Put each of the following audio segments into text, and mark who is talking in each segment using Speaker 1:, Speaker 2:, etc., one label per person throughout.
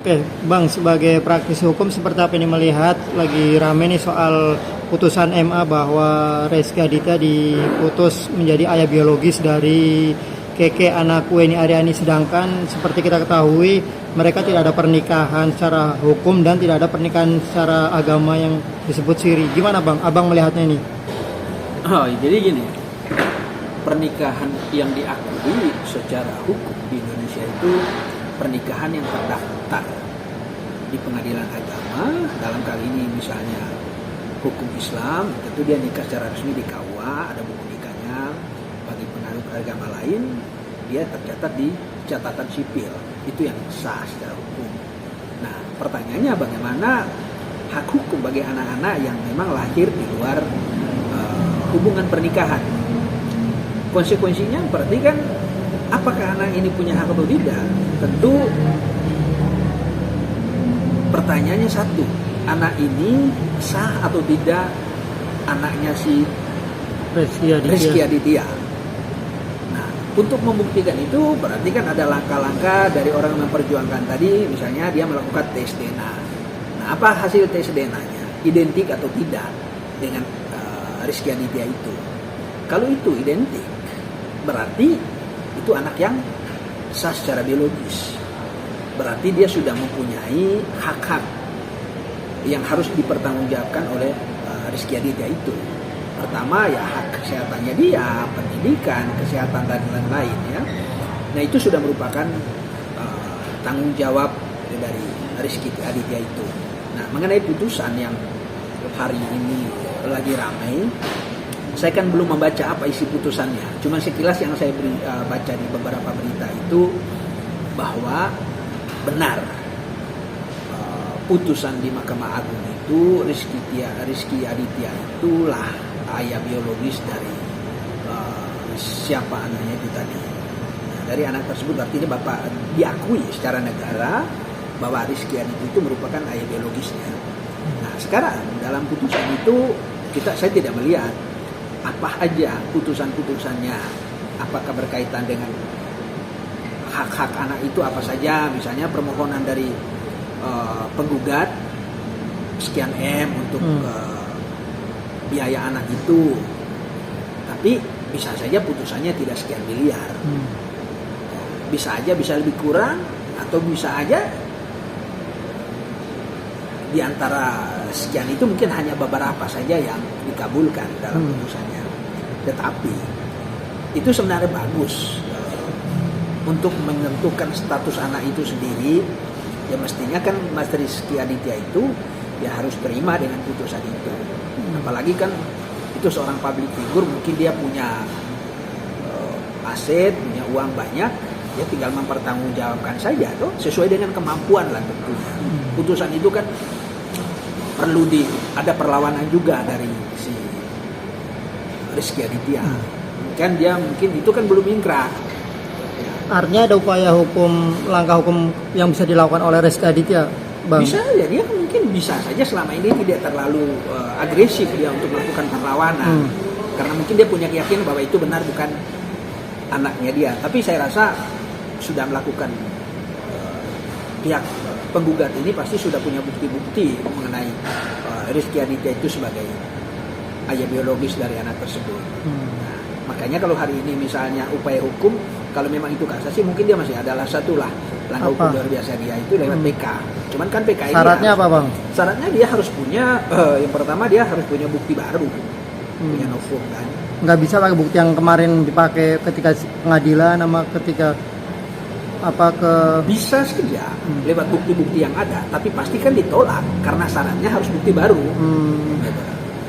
Speaker 1: Oke, Bang, sebagai praktisi hukum seperti apa ini melihat lagi rame nih soal putusan MA bahwa Rezky Aditya diputus menjadi ayah biologis dari Keke anak Weni Aryani, sedangkan seperti kita ketahui mereka tidak ada pernikahan secara hukum dan tidak ada pernikahan secara agama yang disebut siri. Gimana Bang? Abang melihatnya ini?
Speaker 2: Oh, jadi gini, pernikahan yang diakui secara hukum di Indonesia itu pernikahan yang terdaftar di pengadilan agama. Dalam kali ini misalnya hukum Islam, tentu dia nikah secara resmi di KUA, ada buku nikahnya. Bagi penganut agama lain, dia tercatat di catatan sipil, itu yang sah secara hukum. Nah, pertanyaannya bagaimana hak hukum bagi anak-anak yang memang lahir di luar hubungan pernikahan? Konsekuensinya berarti kan, apakah anak ini punya hak atau tidak? Tentu pertanyaannya satu, anak ini sah atau tidak anaknya si Rezky Aditya? Nah, untuk membuktikan itu berarti kan ada langkah-langkah dari orang yang memperjuangkan tadi, misalnya dia melakukan tes DNA. Nah, apa hasil tes DNA-nya? Identik atau tidak dengan Rezky Aditya itu? Kalau itu identik, berarti itu anak yang sah secara biologis. Berarti dia sudah mempunyai hak-hak yang harus dipertanggungjawabkan oleh Rezky Aditya itu. Pertama ya hak kesehatannya dia, pendidikan, kesehatan dan lain-lain ya. Nah, itu sudah merupakan tanggung jawab dari Rezky Aditya itu. Nah, mengenai putusan yang hari ini lagi ramai, saya kan belum membaca apa isi putusannya. Cuma sekilas yang saya baca di beberapa berita itu bahwa benar putusan di Mahkamah Agung itu Rezky Aditya itulah ayah biologis dari siapa anaknya itu tadi. Nah, dari anak tersebut artinya bapak diakui secara negara bahwa Rezky Aditya itu merupakan ayah biologisnya. Nah, sekarang dalam putusan itu saya tidak melihat apa aja putusan-putusannya, apakah berkaitan dengan hak-hak anak itu apa saja, misalnya permohonan dari penggugat sekian M untuk biaya anak itu, tapi bisa saja putusannya tidak sekian miliar, bisa aja bisa lebih kurang, atau bisa aja di antara sekian itu mungkin hanya beberapa saja yang dikabulkan dalam putusannya. Tetapi itu sebenarnya bagus untuk menentukan status anak itu sendiri. Ya mestinya kan Mas Rezky Aditya itu ya harus terima dengan putusan itu. Apalagi kan itu seorang public figure, mungkin dia punya aset, punya uang banyak, dia tinggal mempertanggungjawabkan saja tuh sesuai dengan kemampuan lah tentunya. Putusan itu kan perlu ada perlawanan juga dari si Rezky Aditya. Kan dia mungkin itu kan belum ingkrah.
Speaker 1: Artinya ada upaya hukum, langkah hukum yang bisa dilakukan oleh Rezky Aditya, Bang?
Speaker 2: Bisa ya, dia mungkin bisa saja selama ini tidak terlalu agresif dia untuk melakukan perlawanan. Karena mungkin dia punya keyakinan bahwa itu benar bukan anaknya dia. Tapi saya rasa sudah melakukan pihak penggugat ini pasti sudah punya bukti-bukti mengenai Rezky Aditya itu sebagai ayah biologis dari anak tersebut. Nah, makanya kalau hari ini misalnya upaya hukum, kalau memang itu kasasi, mungkin dia masih adalah satu lah langkah hukum luar biasa dia itu lewat PK. Cuman kan PK ini
Speaker 1: syaratnya apa, Bang?
Speaker 2: Syaratnya dia harus punya yang pertama dia harus punya bukti baru, punya novum kan.
Speaker 1: Nggak bisa pakai bukti yang kemarin dipakai ketika pengadilan sama ketika
Speaker 2: bisa saja lewat bukti-bukti yang ada, tapi pasti kan ditolak karena syaratnya harus bukti baru. Gitu.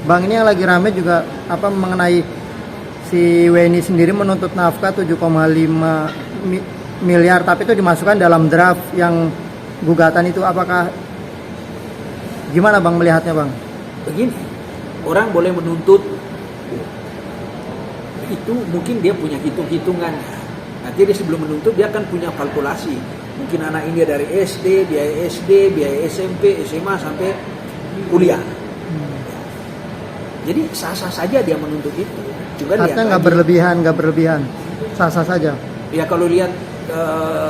Speaker 1: Bang, ini yang lagi rame juga mengenai si Weni sendiri menuntut nafkah 7,5 miliar, tapi itu dimasukkan dalam draft yang gugatan itu. Apakah gimana Bang melihatnya, Bang?
Speaker 2: Begini, orang boleh menuntut itu, mungkin dia punya hitung-hitungannya. Nanti dia sebelum menuntut dia akan punya kalkulasi. Mungkin anak ini dari SD, biaya SMP, SMA sampai kuliah. Jadi sah-sah saja dia menuntut itu. Juga
Speaker 1: artinya nggak berlebihan, sah-sah saja.
Speaker 2: Ya kalau lihat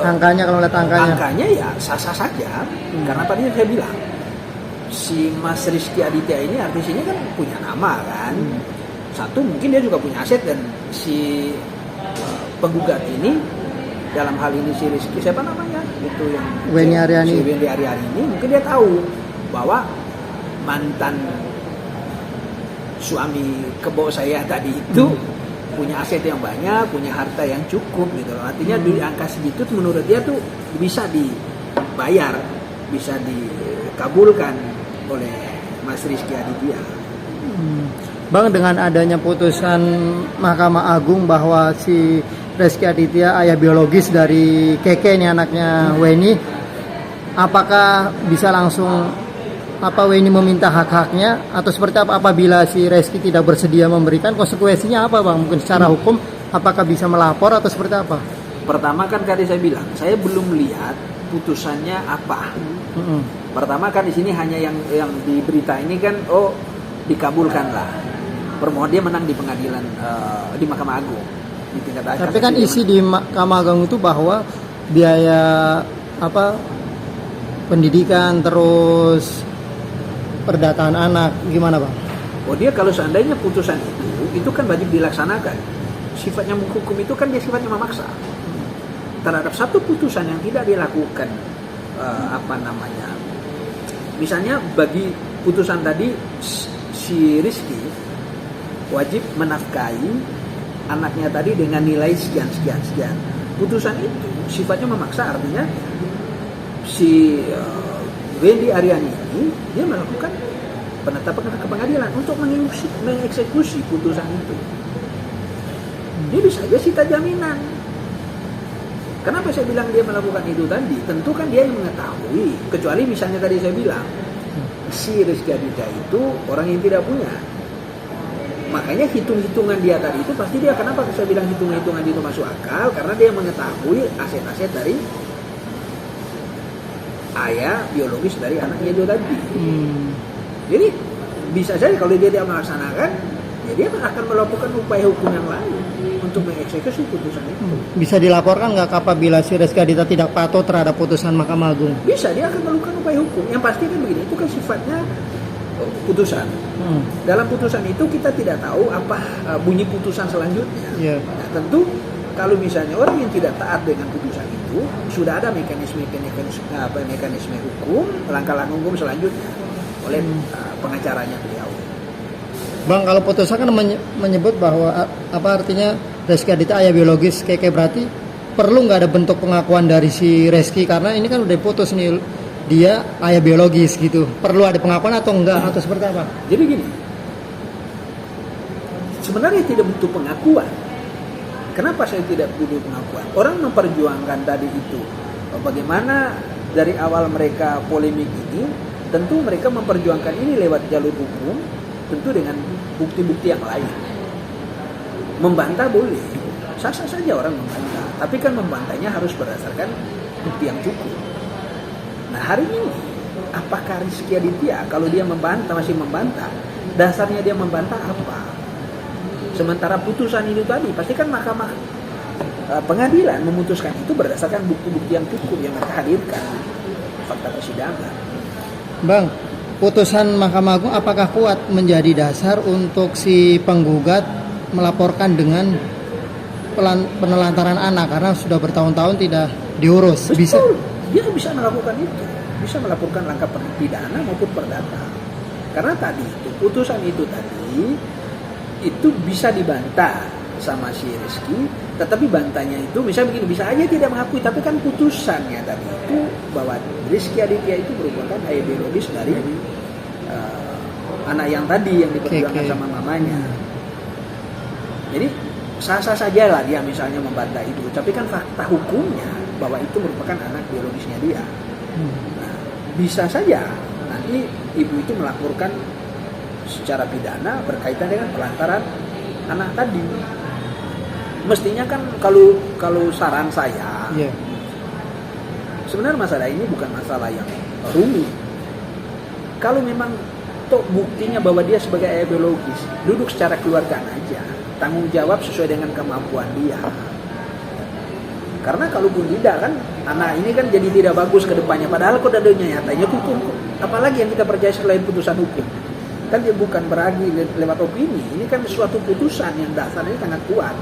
Speaker 1: Angkanya kalau lihat angkanya.
Speaker 2: Angkanya ya sah-sah saja. Karena tadi saya bilang si Mas Rizky Aditya ini artisnya kan punya nama kan. Satu mungkin dia juga punya aset, dan si penggugat ini dalam hal ini si Rizky, siapa namanya itu yang
Speaker 1: Weni Aryani.
Speaker 2: si Weni Aryani ini mungkin dia tahu bahwa mantan suami kebo saya tadi itu punya aset yang banyak, punya harta yang cukup gitu loh. Artinya di angka segitu tuh menurut dia tuh bisa dibayar, bisa dikabulkan oleh Mas Rizky Aditya.
Speaker 1: Bang, dengan adanya putusan Mahkamah Agung bahwa si Rizky Aditya ayah biologis dari Keke ini anaknya Weni, apakah bisa langsung Weni meminta hak-haknya atau seperti apa apabila si Rizky tidak bersedia memberikan, konsekuensinya apa Bang? Mungkin secara hukum apakah bisa melapor atau seperti apa?
Speaker 2: Pertama kan tadi saya bilang, saya belum lihat putusannya apa. Pertama kan di sini hanya yang di berita ini kan dikabulkan lah. Permohon dia menang di pengadilan di Mahkamah Agung di tingkat kasasi.
Speaker 1: Tapi kan isi di Mahkamah Agung itu bahwa biaya pendidikan terus perdataan anak, gimana Bang?
Speaker 2: Dia kalau seandainya putusan itu kan wajib dilaksanakan. Sifatnya hukum itu kan dia sifatnya memaksa. Terhadap satu putusan yang tidak dilakukan misalnya bagi putusan tadi si Rizky wajib menafkahi anaknya tadi dengan nilai sekian. Putusan itu sifatnya memaksa, artinya si Weni Aryani ini dia melakukan penetapan ke pengadilan untuk mengeksekusi putusan itu. Dia bisa aja sita jaminan. Kenapa saya bilang dia melakukan itu tadi? Tentu kan dia yang mengetahui. Kecuali misalnya tadi saya bilang si Rizky Aditya itu orang yang tidak punya. Makanya hitung-hitungan dia tadi itu pasti dia, kenapa saya bilang hitung-hitungan itu masuk akal? Karena dia mengetahui aset-aset dari ayah biologis dari anaknya itu tadi. Jadi bisa saja kalau dia tidak melaksanakan, ya dia akan melakukan upaya hukum yang lain untuk mengeksekusi putusan itu.
Speaker 1: Bisa dilaporkan nggak apabila si Rizky Aditya tidak patuh terhadap putusan Mahkamah Agung?
Speaker 2: Bisa, dia akan melakukan upaya hukum. Yang pasti kan begini, itu kan sifatnya putusan. Dalam putusan itu kita tidak tahu apa bunyi putusan selanjutnya. Nah, tentu kalau misalnya orang yang tidak taat dengan putusan itu, sudah ada mekanisme hukum, langkah-langkah hukum selanjutnya oleh pengacaranya beliau.
Speaker 1: Bang, kalau putusan kan menyebut bahwa apa artinya Rizky Aditya ayah biologis Keke, berarti perlu nggak ada bentuk pengakuan dari si Rizky, karena ini kan udah putus nih dia ayah biologis gitu. Perlu ada pengakuan atau enggak atau seperti apa?
Speaker 2: Jadi gini, sebenarnya tidak butuh pengakuan. Kenapa saya tidak butuh pengakuan? Orang memperjuangkan tadi itu bagaimana dari awal mereka polemik ini, tentu mereka memperjuangkan ini lewat jalur hukum, tentu dengan bukti-bukti yang lain. Membantah boleh, sah-sah saja orang membantah, tapi kan membantahnya harus berdasarkan bukti yang cukup. Nah hari ini, apakah Rizky Aditya kalau dia masih membantah, dasarnya dia membantah apa? Sementara putusan itu tadi, pasti kan mahkamah pengadilan memutuskan itu berdasarkan bukti-bukti yang cukup yang mereka hadirkan, fakta persidangan.
Speaker 1: Bang, putusan Mahkamah Agung apakah kuat menjadi dasar untuk si penggugat melaporkan dengan penelantaran anak karena sudah bertahun-tahun tidak diurus?
Speaker 2: Betul.
Speaker 1: Bisa?
Speaker 2: Dia bisa melakukan itu, bisa melakukan langkah pidana maupun perdata. Karena tadi itu putusan itu tadi itu bisa dibantah sama si Rizky, tetapi bantahnya itu misalnya begini, bisa aja tidak mengakui, tapi kan putusannya tadi itu bahwa Rizky Aditya itu merupakan ayah biologis dari anak yang tadi yang diperjuangkan sama mamanya. Jadi sah-sah saja lah dia misalnya membantah itu, tapi kan fakta hukumnya bahwa itu merupakan anak biologisnya dia. Nah, bisa saja nanti ibu itu melaporkan secara pidana berkaitan dengan pelantaran anak tadi. Mestinya kan kalau saran saya, sebenarnya masalah ini bukan masalah yang rumit. Kalau memang toh buktinya bahwa dia sebagai ayah biologis, duduk secara keluarga aja, tanggung jawab sesuai dengan kemampuan dia. Karena kalaupun tidak kan anak ini kan jadi tidak bagus ke depannya. Padahal kodenya nyatanya hukum. Apalagi yang kita percaya selain putusan hukum. Kan dia bukan berarti lewat opini. Ini kan suatu putusan yang dasarnya sangat kuat.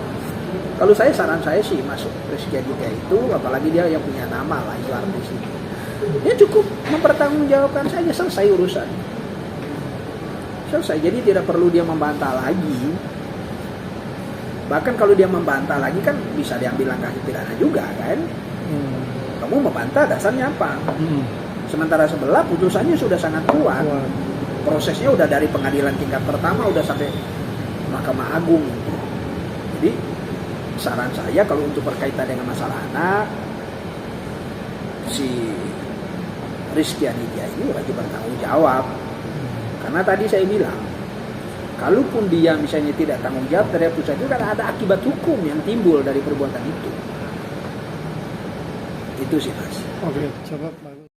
Speaker 2: Kalau saran saya sih masuk Rizky Aditya itu, apalagi dia yang punya nama lah itu artis itu. Dia cukup mempertanggungjawabkan saja, selesai urusan. Selesai, jadi tidak perlu dia membantah lagi. Bahkan kalau dia membantah lagi kan bisa diambil langkah pidana juga kan. Kamu membantah dasarnya apa? Sementara sebelah putusannya sudah sangat kuat. Prosesnya udah dari pengadilan tingkat pertama udah sampai Mahkamah Agung. Jadi saran saya kalau untuk berkaitan dengan masalah anak, si Rizky Aditya ini wajib bertanggung jawab. Karena tadi saya bilang, kalaupun dia misalnya tidak tanggung jawab terhadap putusan itu kan ada akibat hukum yang timbul dari perbuatan itu. Itu sih Mas.
Speaker 1: Oke, coba bagus.